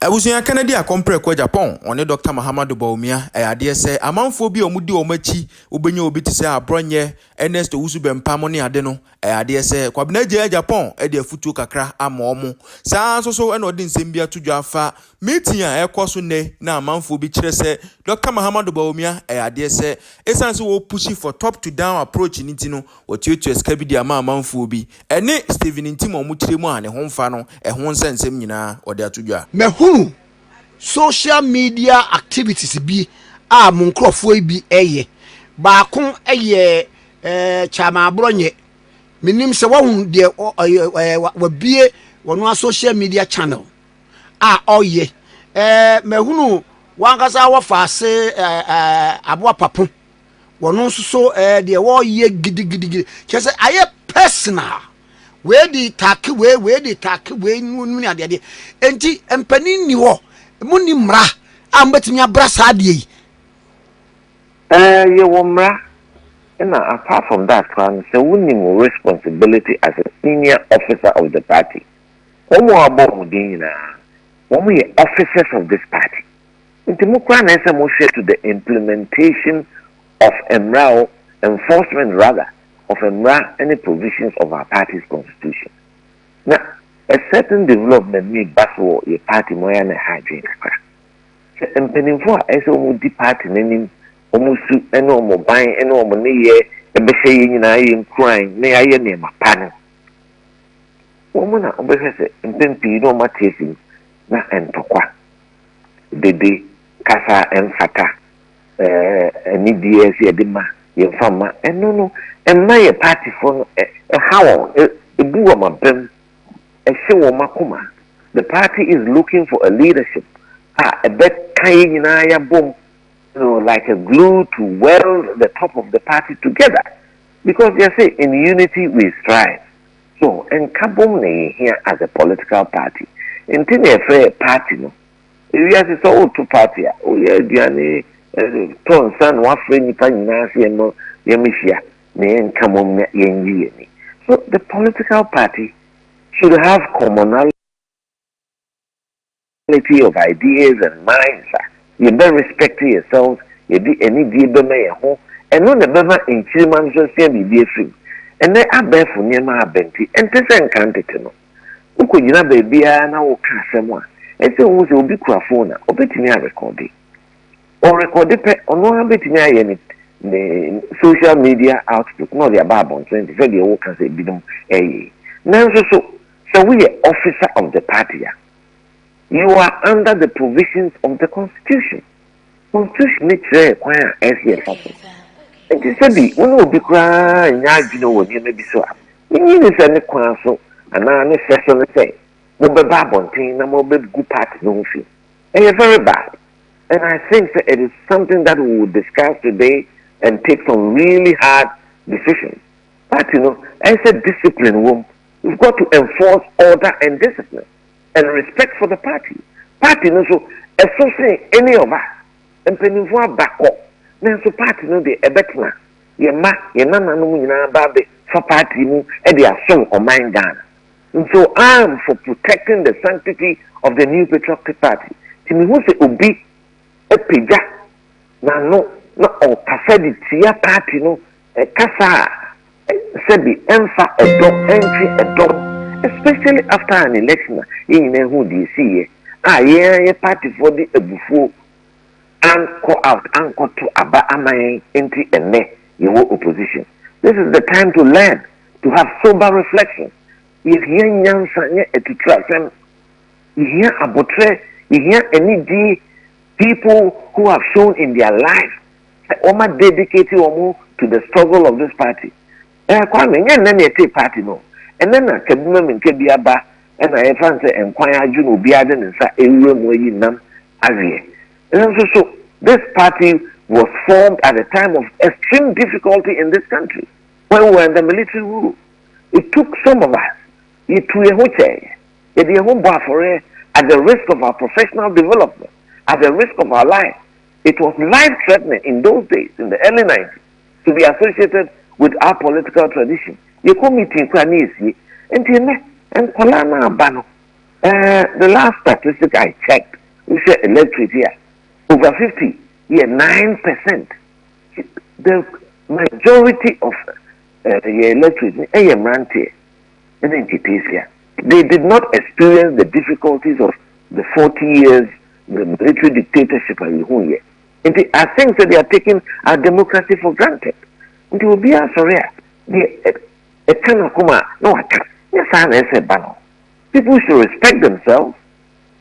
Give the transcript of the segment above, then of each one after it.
Abusuya Kennedy akompre kwa Agyapong one Dr. Muhammadu Bawumia ade se amanfo bi omudi omachi obenye obi te se Abronye Ernest Owusu Bempa mo ne ade no ade se Kwabena Agyapong de afutu kakra ama omo saa so na odi nsem bi atodwa afa meeting a ekoso ne na amanfo bi kire se Dr. Muhammadu Bawumia ade se esanse wo push for top to down approach ni ti no otietu eska bi di ama amanfo bi ene Steph Ntim omo kire mu a ne ho mfa no ho nsensem nyina ode atodwa social media activities bi a monkrofo bi eye baako eye chama Abronye minim se wo de wabie wono social media channel a oye mehunu wankasa wo faase aboa papo wono so de wo ye gidigidi kese aye personal we di take we nu ade enti empani ni wo muni mra ambetimi abra saade yi ye womra and apart from that one so winning responsibility as a senior officer of the party omo abomudin omo ye officers of this party intimukwa na ese mo share to the implementation of enforcement rather of any provisions of our party's constitution. Now a certain development may basso a party moya na hygiene kakra. Se mpenimfo a ese omo di party nanim omo su ene omo ban ene omo ne ye ebehye yi nyina ye nkran na ye ne mapano. Omo na obehye se mpempi no matesi na entokwa. Dede kasa emfata ni DS ye de ma ye fama no my party for how ebu ma bem the party is looking for a leadership a bet kind ya boom like a glue to weld the top of the party together because they say in unity we strive so and kabom here as a political party until a fair party no we are so to party oh yeah diane ton san wa free ni pa nyina se no yemishia ne kamom yenyi ni so the political party should have commonality of ideas and minds. You better respect yourselves. You do any deal be home and no never in children so say be free and they are bare for near my benti and this encounter no uko nyina baby na wo ka asem and say wo obi kura phone obetimi a record or record pe ono ha betimi aye ni the social media output no the above 20 say the wo can say bidum now so we are officer of the party. You are under the provisions of the constitution. Constitution makes a choir as here. And you said, one will be crying, you know, when you may be so. You need to send a council, and I session say, no, but Babontin, no more good party, no fee. And you're very bad. And I think that it is something that we will discuss today and take some really hard decisions. But, you know, as a discipline room, we've got to enforce order and discipline and respect for the party. Party no so associate any of us and penifo back up. Now so party no de ebetna. Ye nana no nyina ba be for party mu e de asom o man Ghana. And so I am for protecting the sanctity of the New Patriotic Party. Timi hu se obi e peja na no o kasa di tia party no e kasa Sebi emfa Adom, especially after an election in who DC ye party for the ebufu and call out and go to aba amaye into ene your opposition. This is the time to learn, to have sober reflection. If here nyansa nye etutrasem, here abotre, here any people who have shown in their life, oma dedicated to the struggle of this party. Kwame nyen na party no and then na kabuma min kebiaba and I fan say enkwaya adwunu obi ade nsa ewura mu yi nam awie and so this party was formed at a time of extreme difficulty in this country when we were in the military rule. It took some of us it to a hoche at the risk of our professional development, at the risk of our life. It was life threatening in those days in the early 90s to be associated with our political tradition. You come meeting Kwanisi and Kolana Bano. The last statistic I checked, we said electorate here, over 50, yeah, 9%. The majority of the electorate, they did not experience the difficulties of the 40 years the military dictatorship. I think that they are taking our democracy for granted. It will be a sorry. People should respect themselves.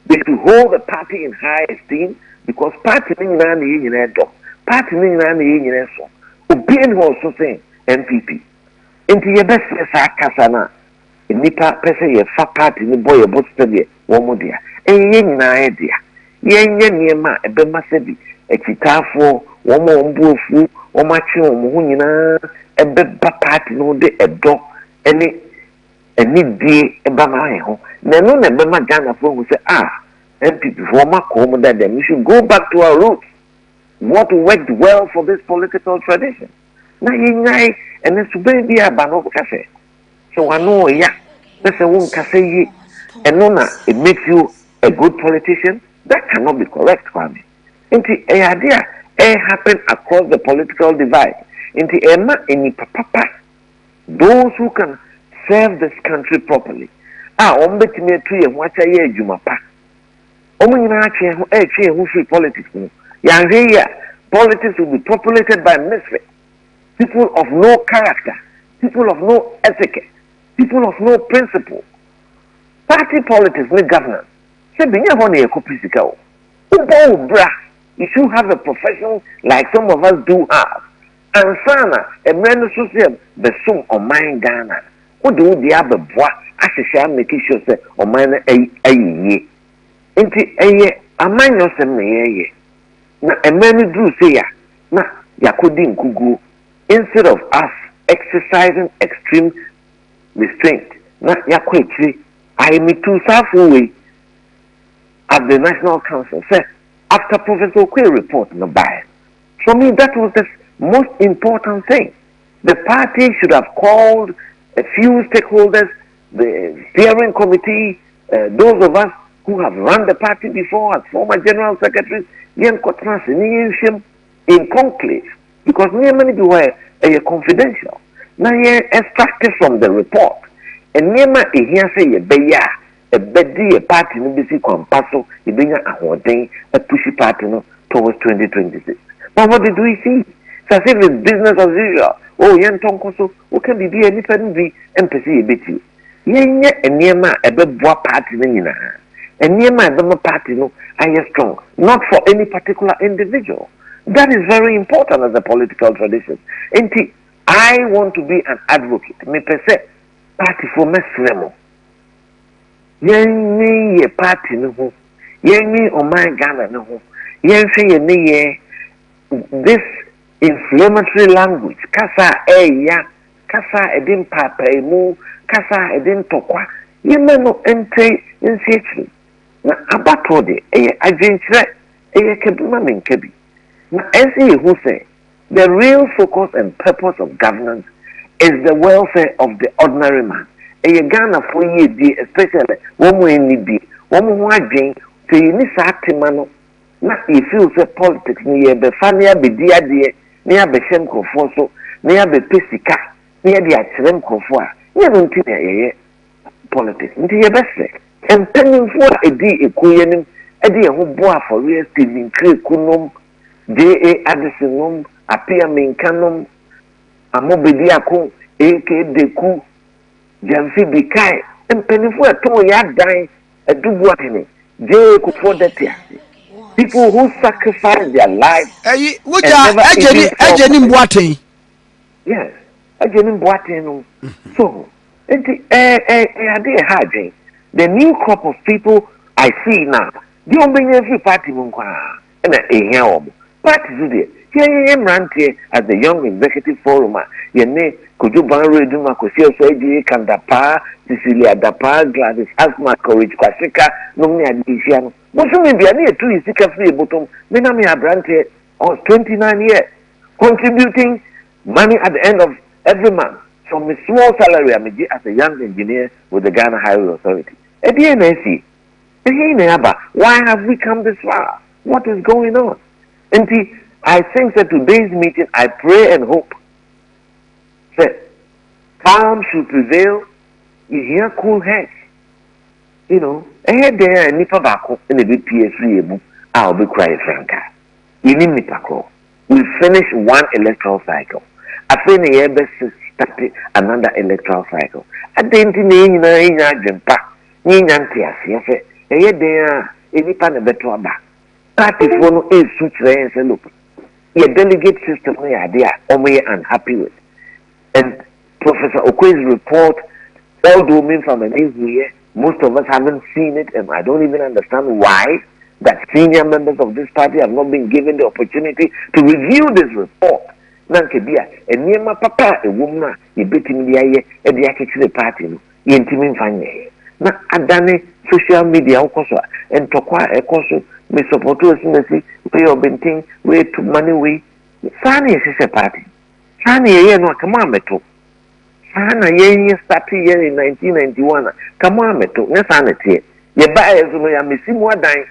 They should hold the party in high esteem because party party also saying MPP. Into your best kasana. Nipa pese ye fa party ni boy about study one more dia. Idea. Niema ebema sebi ekitafo one more mbuofu one machi omo nyina ebeba party no de edo any day ebama ho. Na no na ebema Ghana for who say MPP for makom that them we should go back to our roots. What worked well for this political tradition. Na yinai and it's be abano cafe. So I know, that's a one can say, and no, it makes you a good politician. That cannot be correct for me. Into a idea, happen across the political divide. Into Emma, any papa, those who can serve this country properly. Bet me a tree and watch a year, Jumapa. Who free politics. Politics will be populated by misfits, people of no character, people of no ethics. People of no principle. Party politics, no governance. You should have a profession like some of us do have. And sana, a man social the sum of mine Ghana. What do the other boy? I shall make sure that on mine a ye. Into a man yourself, na a man do say, na Yakudin Kugu, instead of us exercising extreme restraint. Na yakwetri I me too way at the National Council said after Professor Okwe report no buy. For me that was the most important thing. The party should have called a few stakeholders, the steering committee, those of us who have run the party before as former general secretaries, in conclave because many people were confidential. Now you extracted from the report. And Nema here say a beya, a bedi a party no bisi kwampaso, a benya ahoden, a pushy party no towards 2026. But what did we see? So as if it's business as usual. Oh, yan tonkoso, who can be any pen be empathy a bit. Yenya and Nema a bebwa party nina. And Nema a party no, I am strong, not for any particular individual. That is very important as a political tradition. I want to be an advocate. Me per se, party for Mesremo. Yen ye party no ho. Yen ye o my Ghana no ho. Yen say ye this inflammatory language. Kasa ya. Kasa edin papa emu. Kasa edin tokwa. Yen no ente insietri. Na abato de agentre kebuma menkebi. Na ensi who say the real focus and purpose of governance is the welfare of the ordinary man. Ghana for ye especially one way need be one more again to you satimano. Not if you say politics near the family be dear near the shem confoso, near the pesica, near the accident confoa. You don't think politics into your best say. And pending for a day a queen, a day who bore for real Stephen Kunum, J.A. Addisonum. Apia minkanum amobediako eke deku jamfi bikai empenifu eto ya dan edubu atene je kufo detia people who sacrifice their lives ejeni mboaten yes ejeni mboaten no so enti ade haje the new crop of people I see now the ombenye free party munkwa na ehia omo party zide here at the Young Executive Forum, Yene, Kujuban Reduma, Kosio Soji, Kandapa, Cecilia Dapa, Gladys Asma, Courage Kwasika, Nomi Adisiano. But so maybe I need to seek a free bottom. Menami Abrante was 29 years, contributing money at the end of every month from a small salary as a young engineer with the Ghana Highway Authority. At the NSC, Why have we come this far? What is going on? And I think that today's meeting, I pray and hope that calm should prevail. You hear cool heads. You know, ahead there, nipa bako in the PS3, I'll be crying franca. You need nipa call. We finish one electoral cycle. I think the year best started another electoral cycle. I didn't need Bempa. Nyantia, ahead there, any pan of better back. Party for no is such and say, look, your delegate system, they are only unhappy with. And Professor Okwe's report, although mean from an here, most of us haven't seen it, and I don't even understand why that senior members of this party have not been given the opportunity to review this report. Nankebia, and near my papa, a woman, you beat him the air, and the actual party, Ntim Fanye. Na adane social media okoso and tokwa ekoso me support us in the see we obentin we to money we sani is a party sani ye no come on meto sana ye start here in 1991 come on meto na sana tie ye ba yeso no ya mesimu adan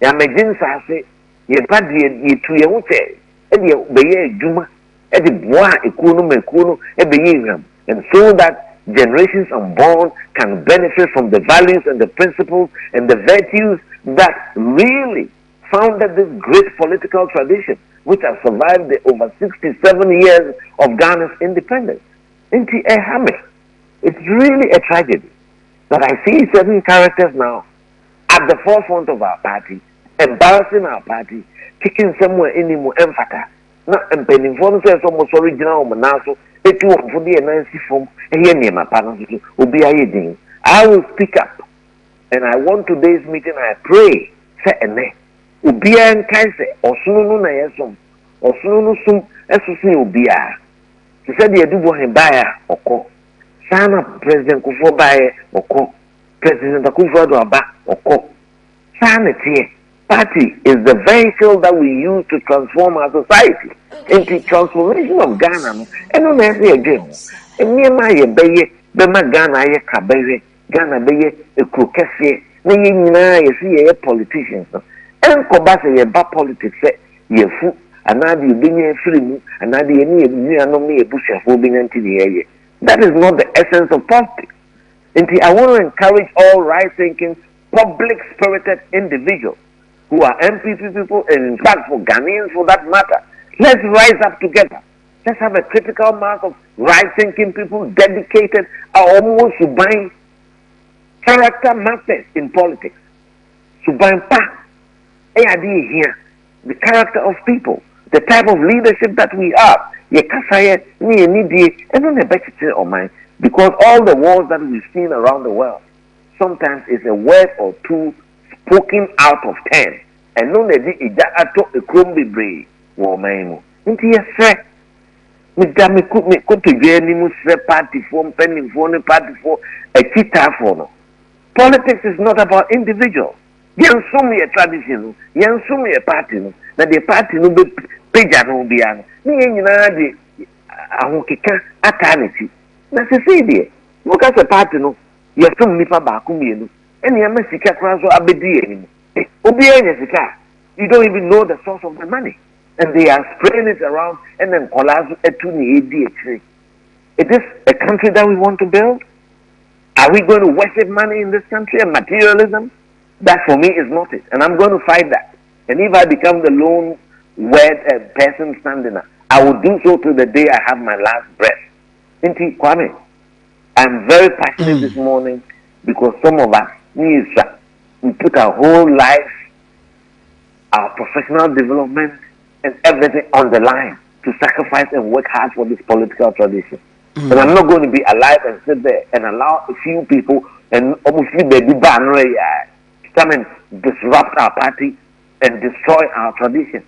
ya megin sase ye ba ye tu ye wuche e de be ye adwuma e de boa ekunu mekunu e be ye hram and so that generations unborn can benefit from the values and the principles and the virtues that really founded this great political tradition, which has survived the over 67 years of Ghana's independence. It's really a tragedy that I see certain characters now at the forefront of our party, embarrassing our party, kicking somewhere anymore emphata. Not impending for the almost original Manaso. I will speak up, and I want today's meeting. I pray, say ene. Ubia and Kaise, or Sunu na yesum, or Sunu sum, esusi ubia. He said the Adubo Hembaya, oko. Sana President Kufo Baye, oko. President Akufo Aba, oko. Sana tie. Party is the vehicle that we use to transform our society into transformation of Ghana. And on every again, and near my baye, Bema Ghana, Ghana baye, a crocassie, you see a politicians. And Kobasa, ye ba politics, ye foot, and now you bring a free, and now the enemy a bush of moving into the area. That is not the essence of politics. And I want to encourage all right thinking, public spirited individuals who are MPP people, and in fact for Ghanaians for that matter. Let's rise up together. Let's have a critical mass of right-thinking people dedicated almost to buying character masters in politics. To buy here, the character of people, the type of leadership that we have. Because all the wars that we've seen around the world, sometimes it's a word or two spoken out of 10, and no lady ija ato ekrombe brave wo man nti yefre me da me ko to dwe ni mu sre party for penning for ne party for a kita for no. Politics is not about individuals. Yen sum ye tradition, yen sum ye party no, na the party no be peja no bia no ni yen nyina de ahokeka atanity na se se de mo ka se party no ye sum nipa ba ko mienu ene ya masika kra so abedi eni obi enya sika, you don't even know the source of the money, and they are spraying it around and then collage etuni ADHD. Is this a country that we want to build? Are we going to worship money in this country and materialism? That for me is not it, and I'm going to fight that. And if I become the lone word person standing up, I will do so till the day I have my last breath. Inti Kwame, I'm very passionate this morning because some of us we put our whole life, our professional development, and everything on the line to sacrifice and work hard for this political tradition. And I'm not going to be alive and sit there and allow a few people and almost baby banner come and disrupt our party and destroy our tradition.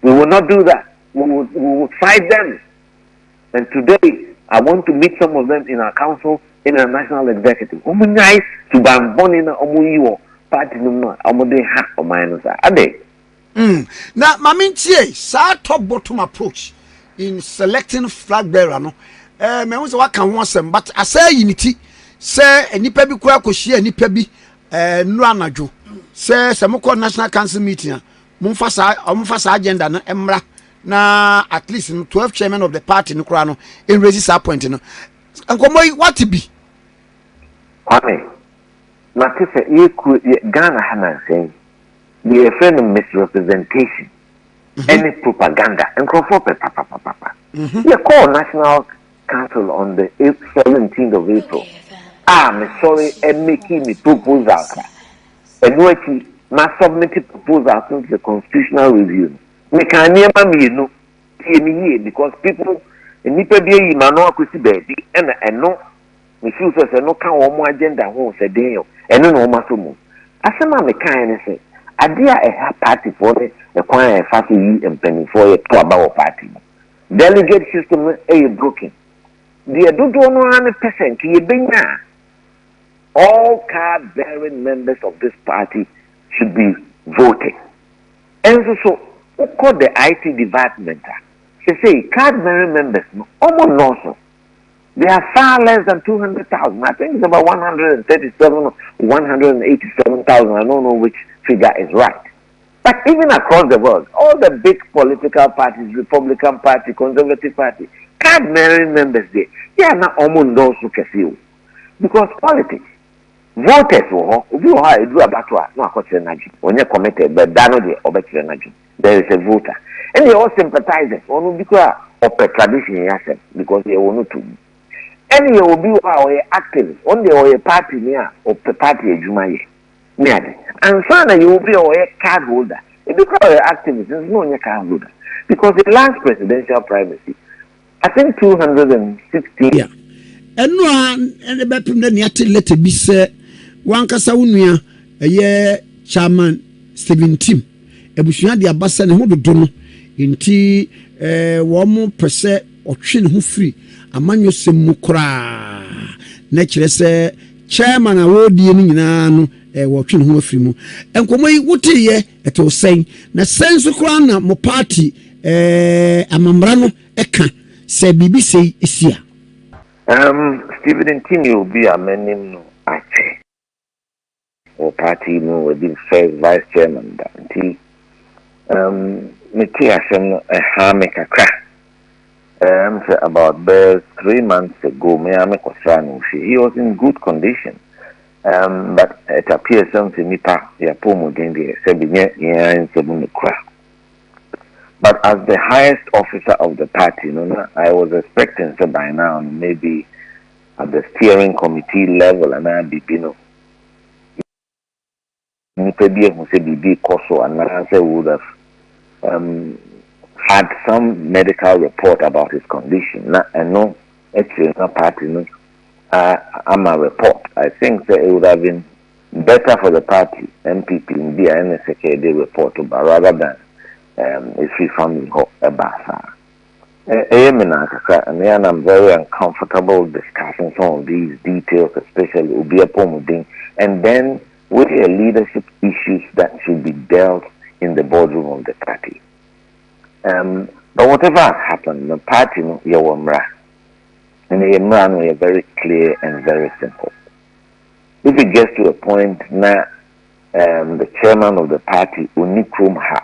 We will not do that. We will fight them. And today, I want to meet some of them in our council, in our national executive. Nice to ban party no amode ha o man sa ade na mamintie sa top bottom approach in selecting flag bearer no me won say waka ho asem but asay unity say enipa bi kura kohia enipa bi no anadwo se moko national council meeting mumfa sa agenda no emra na at least 12 chairman of the party no kra no in raise that point no enkomo what be Kwame na tese Ghana hana say the friend of misrepresentation any propaganda and control papa we call national council on the 17th of April I'm sorry and making me proposal and what my submitted proposal to the constitutional review me can near me no because people in nipa bi yi ma no akosi baby and no me feel say no kan wo mo agenda ho se den yo eno no ma so mu asema me kan ne say ade a party for the kwan e fa yi empany for e to about party delegate system e broken the dodo no 100% ye benya all card bearing members of this party should be voted and so call the IT department say card bearing members no almost no. They are far less than 200,000. I think it's about 137 or 187,000. I don't know which figure is right. But even across the world, all the big political parties, Republican Party, Conservative Party, card bearing members there, they are not almost those who can see. Because politics, voters, if you are do about when you're committed, but there is a voter. And they all sympathizers, because of the tradition, because they want to. Any will be our activists, only our party near or the party Jumaye. And finally, you will be our card holder. If you call your activists, there's no your card holder. Because the last presidential primacy, I think 260. Yeah. And no, and the bedroom then yet let it be said, one Casaunia, a year chairman, Stephen Ntim, a bushia the ambassador who would do in tea, 1 more per se or chin who free. Amanyo semukra na kire se chairman awodi ni nyina no wo twen ho afiri mu enkomo yi wotiye eto sen na senso kra na mo party amamra no eka se bibi sei esia Stephen Ntim will be amending no ache or party no will be first vice chairman that me tiasem ha me kakra about 3 months ago, he was in good condition. But it appears something nipa Agyapong But as the highest officer of the party, I was expecting by now maybe at the steering committee level and I be nipa bi who say bibi koso and I would have had some medical report about his condition. And no, actually, no party. I'm a report. I think that it would have been better for the party, MPP, in the NSKD report, but rather than a free family basa. And I'm very uncomfortable discussing some of these details, especially Agyapong, and then with the leadership issues that should be dealt in the boardroom of the party. But whatever happened, the party Yawamra and the Yamran were very clear and very simple. If it gets to a point now, the chairman of the party Unikrumha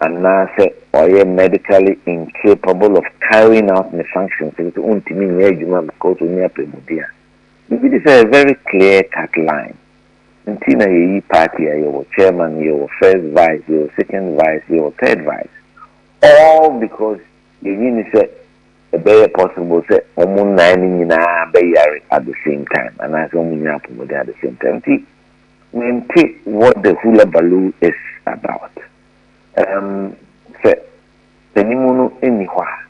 and now say or medically incapable of carrying out the functions because this is a very clear cut line. Until you party, your chairman, your first vice, your second vice, your third vice. All because you need to say a better possible say almost 9 at the same time, and I don't happen at the same time. See what the hula baloo is about. Say anywhere.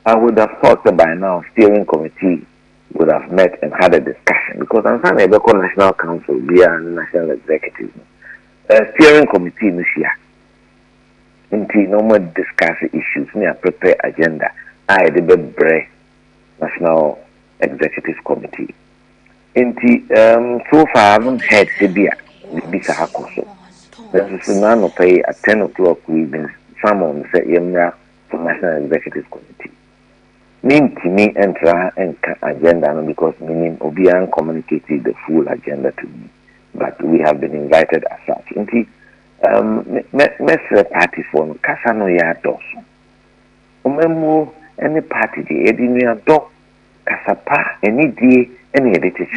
I would have thought that by now steering committee would have met and had a discussion because I'm saying a national council via national executive. Steering committee this year. Until no more discuss issues, near prepare agenda. I the BRE National Executive Committee. So far I haven't heard Sibia Bisa Hakoso. There's a man pay at 10 o'clock we've been summoned say Yemna for National Executive Committee. Mean to me enter and agenda because meaning Obian communicated the full agenda to me. but we have been invited as such. Nti, party for no kasa no ya doso. Umemu any party di edi no do kasa pa any die any edite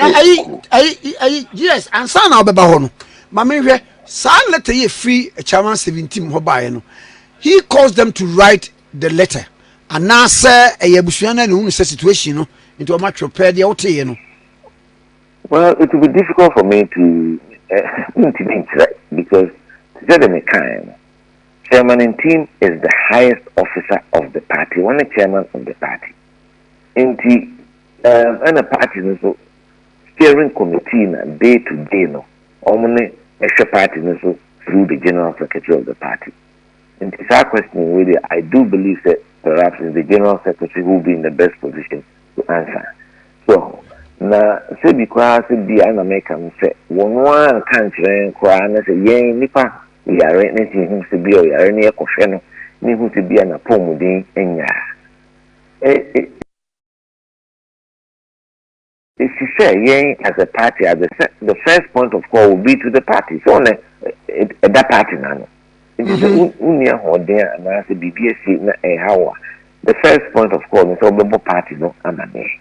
yes, and son now beba ho no. Ma me hwe sa letter ye free chairman 17 ho bae no. He calls them to write the letter. And now say e abusua na no situation no into ma prepare the ote no. Well, it will be difficult for me to because Chairman Ntim is the highest officer of the party, one chairman of the party. And a party so steering committee na day to day no, omne extra party so through the general secretary of the party. And it's our question really, I do believe that perhaps it's the general secretary who will be in the best position to answer. So na se bi kwa se bi ana meka mse wonwa kan kire kwa na se yen nipa yare na ti hu se bi o yare ne ekohwe no ni hu se bi ana pomudin enya if you say yen as a party as the first point of call will be to the party so na that party na no it is unia hodin na se BBS na hawa the first point of call is obebo party no amane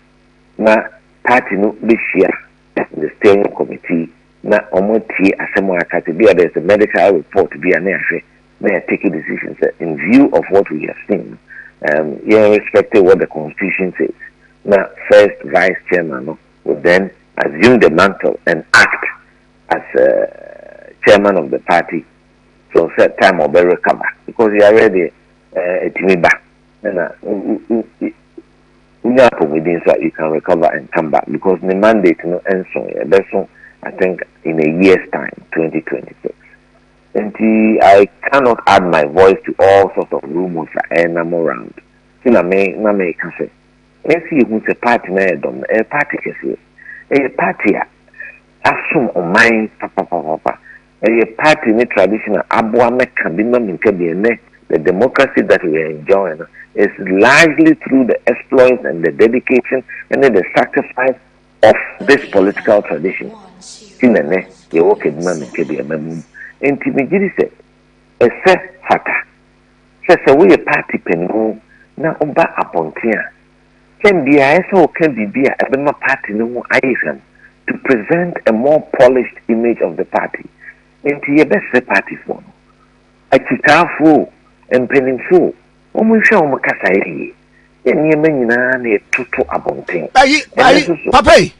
na party no be share the steering committee na omoti asemo akati be there's a medical report be an ahwe na take decisions in view of what we have seen irrespective what the constitution says na first vice chairman no will then assume the mantle and act as chairman of the party so set time or be recover because he already timiba na within so you can recover and come back because the mandate ends so I think in a year's time, 2026. And I cannot add my voice to all sorts of rumors and I'm around. So I may say, let's see who's a party na Adom, a party kasi, a party assume on mine, papa, a party ne traditional abuame can be the democracy that we are enjoying is largely through the exploits and the dedication and the sacrifice of this political tradition. Sinene, you walk in man and be a mem. And Timidity said, a set Shatta. Says away a party pengo, now oba upon tear. Can be a so can be a Bempa party no Ivan to present a more polished image of the party. And to your best party form. A chitafu and peninsu. Show Makasai. And you mean na ne tutu abonting. Papa,